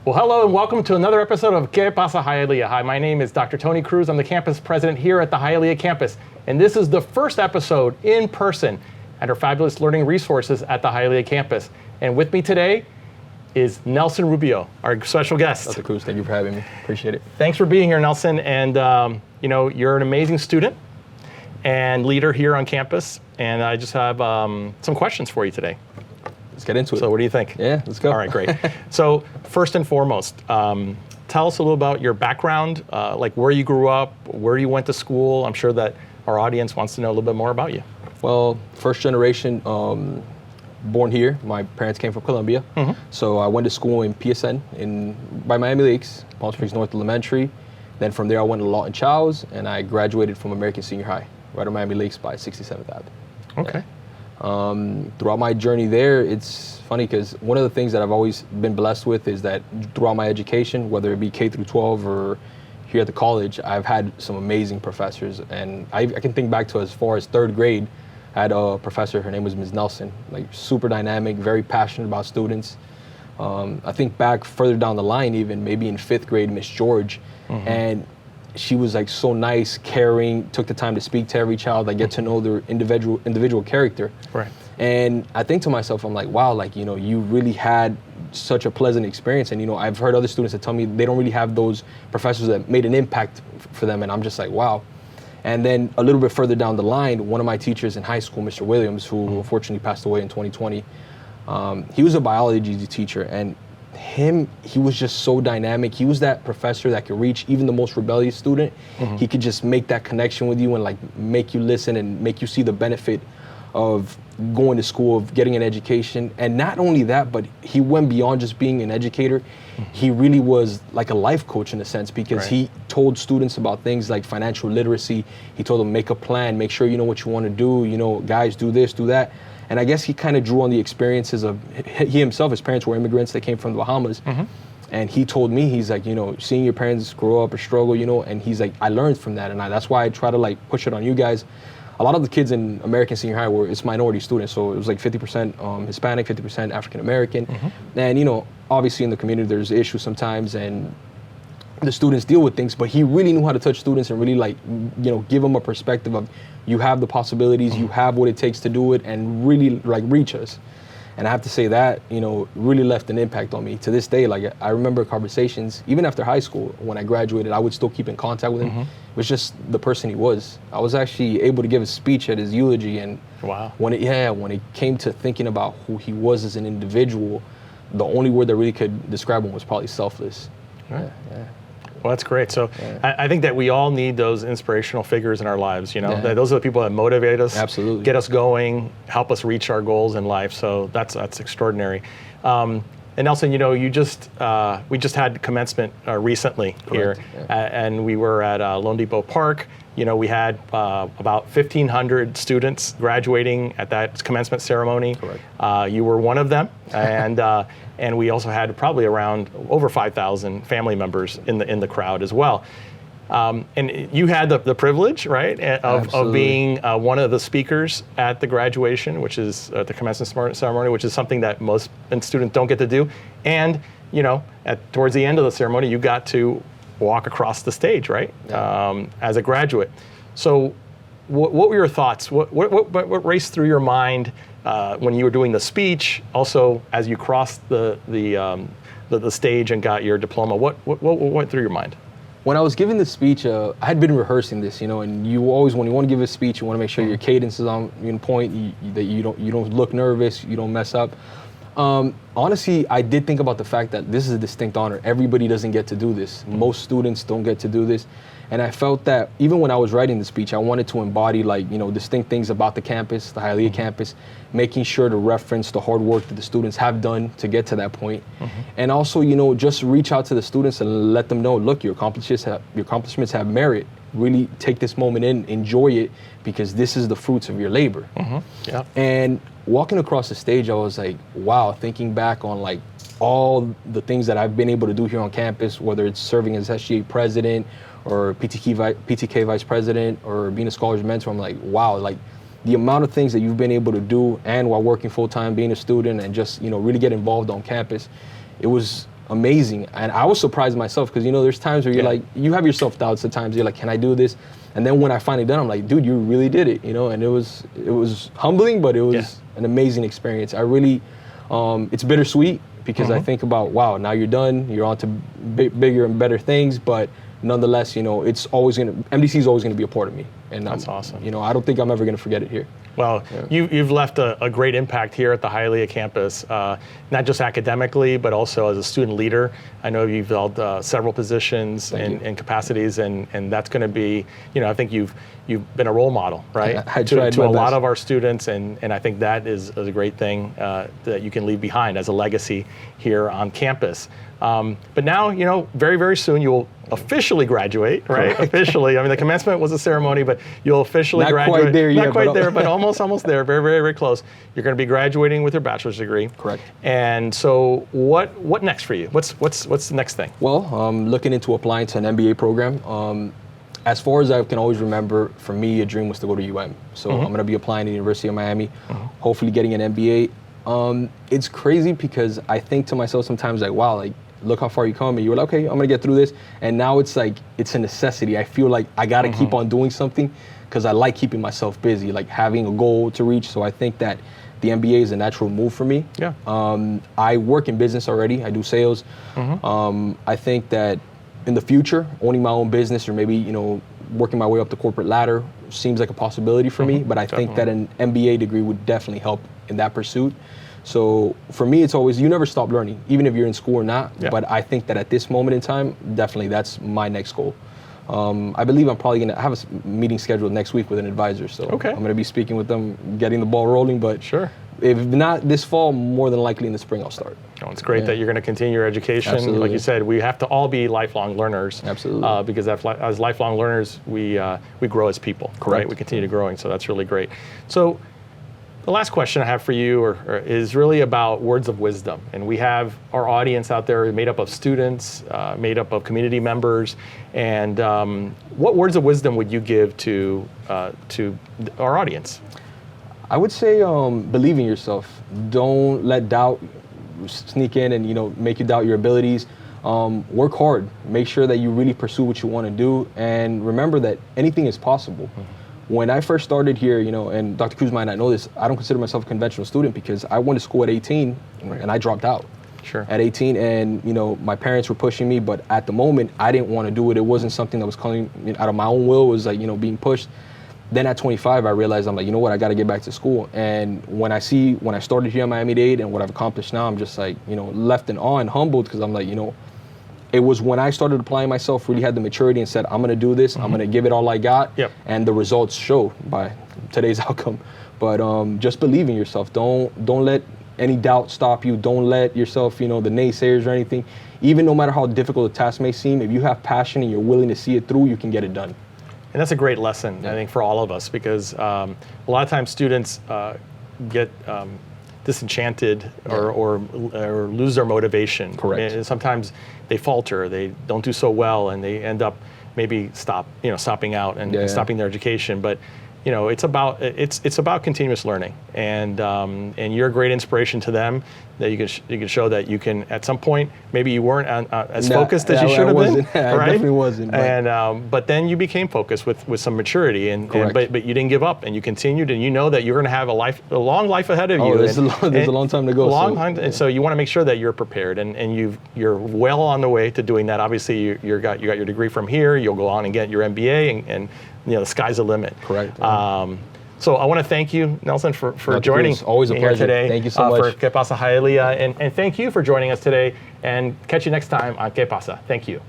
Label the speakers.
Speaker 1: Well, hello and welcome to another episode of Qué Pasa Hialeah. Hi, my name is Dr. Tony Cruz. I'm the campus president here at the Hialeah campus. And this is the first episode in person at our fabulous learning resources at the Hialeah campus. And with me today is Nelson Rubio, our special guest.
Speaker 2: Dr. Cruz, thank you for having me. Appreciate it.
Speaker 1: Thanks for being here, Nelson. And you're an amazing student and leader here on campus. And I just have some questions for you today.
Speaker 2: Let's get into it.
Speaker 1: So what do you think?
Speaker 2: Yeah, let's go.
Speaker 1: All right, great. So first and foremost, tell us a little about your background, like where you grew up, where you went to school. I'm sure that our audience wants to know a little bit more about you.
Speaker 2: Well, first generation, born here. My parents came from Colombia. Mm-hmm. So I went to school in PSN by Miami Lakes, Palm Springs North Elementary. Then from there I went to Lawton Childs, and I graduated from American Senior High, right on Miami Lakes by 67th Ave.
Speaker 1: Okay.
Speaker 2: Yeah. Throughout my journey there, it's funny because one of the things that I've always been blessed with is that throughout my education, whether it be K through 12 or here at the college, I've had some amazing professors. And I can think back to as far as third grade, I had a professor, her name was Ms. Nelson, like super dynamic, very passionate about students. I think back further down the line, even maybe in fifth grade, Miss George, mm-hmm. and she was like so nice, caring, took the time to speak to every child, like get to know their individual character.
Speaker 1: Right.
Speaker 2: And I think to myself, I'm like, wow, like, you really had such a pleasant experience. And, I've heard other students that tell me they don't really have those professors that made an impact for them. And I'm just like, wow. And then a little bit further down the line, one of my teachers in high school, Mr. Williams, who unfortunately passed away in 2020, he was a biology teacher, and he was just so dynamic. He was that professor that could reach even the most rebellious student. Mm-hmm. He could just make that connection with you and like make you listen and make you see the benefit of going to school, of getting an education. And not only that, but he went beyond just being an educator. Mm-hmm. He really was like a life coach in a sense, because he told students about things like financial literacy. He told them, make a plan, make sure you know what you want to do, guys, do this, do that. And I guess he kind of drew on the experiences of he himself. His parents were immigrants. They came from the Bahamas. Mm-hmm. And he told me, he's like, seeing your parents grow up or struggle, and he's like, I learned from that. And that's why I try to like push it on you guys. A lot of the kids in American Senior High it's minority students. So it was like 50% Hispanic, 50% African American. Mm-hmm. And, obviously in the community, there's issues sometimes, and the students deal with things, but he really knew how to touch students and really like, give them a perspective of, you have the possibilities, you have what it takes to do it, and really like reach us. And I have to say that, really left an impact on me. To this day, like I remember conversations, even after high school, when I graduated, I would still keep in contact with him. Mm-hmm. It was just the person he was. I was actually able to give a speech at his eulogy, and
Speaker 1: wow.
Speaker 2: When it came to thinking about who he was as an individual, the only word that really could describe him was probably selfless.
Speaker 1: Right. Yeah. Well, that's great. So I think that we all need those inspirational figures in our lives, Those are the people that motivate us,
Speaker 2: absolutely,
Speaker 1: get us going, help us reach our goals in life. So that's extraordinary. And Nelson, we just had commencement recently. Correct. Here, and we were at Lone Depot Park. We had about 1,500 students graduating at that commencement ceremony.
Speaker 2: Correct.
Speaker 1: You were one of them, and we also had probably around over 5,000 family members in the crowd as well. And you had the privilege, right, of being one of the speakers at the graduation, which is the commencement ceremony, which is something that most students don't get to do. And towards the end of the ceremony, you got to walk across the stage, right, as a graduate. So, what were your thoughts? What raced through your mind when you were doing the speech? Also, as you crossed the stage and got your diploma, what went through your mind?
Speaker 2: When I was giving the speech, I had been rehearsing this, and you always, when you want to give a speech, you want to make sure your cadence is on point, that you don't look nervous, you don't mess up. Honestly, I did think about the fact that this is a distinct honor. Everybody doesn't get to do this. Most students don't get to do this. And I felt that even when I was writing the speech, I wanted to embody distinct things about the campus, the Hialeah campus, making sure to reference the hard work that the students have done to get to that point. Mm-hmm. And also, just reach out to the students and let them know, look, your accomplishments have merit. Really take this moment in, enjoy it, because this is the fruits of your labor.
Speaker 1: Mm-hmm. Yeah.
Speaker 2: And walking across the stage, I was like, wow, thinking back on like all the things that I've been able to do here on campus, whether it's serving as SGA president or PTK vice president or being a scholar's mentor, I'm like, wow, like the amount of things that you've been able to do, and while working full time, being a student, and just really get involved on campus, it was amazing. And I was surprised myself because, you know, there's times where you're like, you have your self-doubts at times. You're like, can I do this? And then when I finally done, I'm like, dude, you really did it, you know? And it was humbling, but it was an amazing experience. I really, it's bittersweet because I think about, wow, now you're done. You're on to bigger and better things, but nonetheless, you know, MDC is always gonna be a part of me. And
Speaker 1: that's awesome.
Speaker 2: You know, I don't think I'm ever gonna forget it here.
Speaker 1: Well, you've left a great impact here at the Hialeah campus, not just academically, but also as a student leader. I know you've held several positions and capacities, and that's going to be, you know, I think you've been a role model, right?
Speaker 2: I tried
Speaker 1: to
Speaker 2: my
Speaker 1: a lot
Speaker 2: best.
Speaker 1: of our students, and I think that is a great thing that you can leave behind as a legacy here on campus. But now, you know, very, very soon you will officially graduate, right?
Speaker 2: Correct.
Speaker 1: Officially. I mean, the commencement was a ceremony, but you'll officially
Speaker 2: Not
Speaker 1: graduate.
Speaker 2: quite there yet,
Speaker 1: Not quite
Speaker 2: but
Speaker 1: there, but almost there. Very, very, very close. You're going to be graduating with your bachelor's degree.
Speaker 2: Correct.
Speaker 1: And so, what next for you? What's the next thing?
Speaker 2: Well, looking into applying to an MBA program. As far as I can always remember, for me, a dream was to go to UM. So I'm going to be applying to the University of Miami, hopefully getting an MBA. It's crazy because I think to myself sometimes like, wow, like, look how far you come, and you were like, okay, I'm gonna get through this. And now it's like, it's a necessity. I feel like I gotta keep on doing something because I like keeping myself busy, like having a goal to reach. So I think that the MBA is a natural move for me.
Speaker 1: Yeah.
Speaker 2: I work in business already. I do sales. I think that in the future, owning my own business or maybe, you know, working my way up the corporate ladder seems like a possibility for me. But I think that an MBA degree would definitely help in that pursuit. So for me, it's always, you never stop learning, even if you're in school or not.
Speaker 1: Yeah.
Speaker 2: But I think that at this moment in time, definitely that's my next goal. I believe I'm probably gonna have a meeting scheduled next week with an advisor. So I'm gonna be speaking with them, getting the ball rolling. But if not this fall, more than likely in the spring, I'll start.
Speaker 1: Oh, it's great that you're going to continue your education.
Speaker 2: Absolutely.
Speaker 1: Like you said, we have to all be lifelong learners.
Speaker 2: Absolutely.
Speaker 1: Because as lifelong learners, we grow as people.
Speaker 2: Correct.
Speaker 1: Right? We continue to growing, so that's really great. So the last question I have for you is really about words of wisdom. And we have our audience out there made up of students, made up of community members. And what words of wisdom would you give to our audience?
Speaker 2: I would say believe in yourself. Don't let doubt sneak in and, you know, make you doubt your abilities. Work hard. Make sure that you really pursue what you want to do. And remember that anything is possible. When I first started here, you know, and Dr. Cruz might not know this, I don't consider myself a conventional student because I went to school at 18 and I dropped out.
Speaker 1: Sure.
Speaker 2: At 18, and you know, my parents were pushing me, but at the moment, I didn't want to do it. It wasn't something that was coming out of my own will. It was like, you know, being pushed. Then at 25, I realized I'm like, you know what, I got to get back to school. And when I started here at Miami-Dade and what I've accomplished now, I'm just like, you know, left in awe and humbled because I'm like, you know, it was when I started applying myself, really had the maturity and said, I'm going to do this. I'm going to give it all I got.
Speaker 1: Yep. And
Speaker 2: the results show by today's outcome. But just believe in yourself. Don't let any doubt stop you. Don't let yourself, you know, the naysayers or anything. Even no matter how difficult a task may seem, if you have passion and you're willing to see it through, you can get it done.
Speaker 1: And that's a great lesson, I think, for all of us, because a lot of times students get disenchanted or lose their motivation.
Speaker 2: Correct.
Speaker 1: And sometimes they falter, they don't do so well, and they end up maybe stopping out and stopping their education. But you know, it's about continuous learning, and you're a great inspiration to them. That you can show that you can at some point maybe you weren't as focused as you should have been.
Speaker 2: I
Speaker 1: right?
Speaker 2: definitely wasn't.
Speaker 1: And but then you became focused with some maturity, but you didn't give up, and you continued, and you know that you're going to have a long life ahead of you.
Speaker 2: There's a long time to go.
Speaker 1: And so you want to make sure that you're prepared, and you're well on the way to doing that. Obviously, you got your degree from here. You'll go on and get your MBA, and you know the sky's the limit.
Speaker 2: Correct.
Speaker 1: So I want to thank you, Nelson, for joining
Speaker 2: Cruz, always a
Speaker 1: here
Speaker 2: pleasure.
Speaker 1: today.
Speaker 2: Thank you so much.
Speaker 1: For Qué Pasa Hialeah, and thank you for joining us today. And catch you next time on Qué Pasa. Thank you.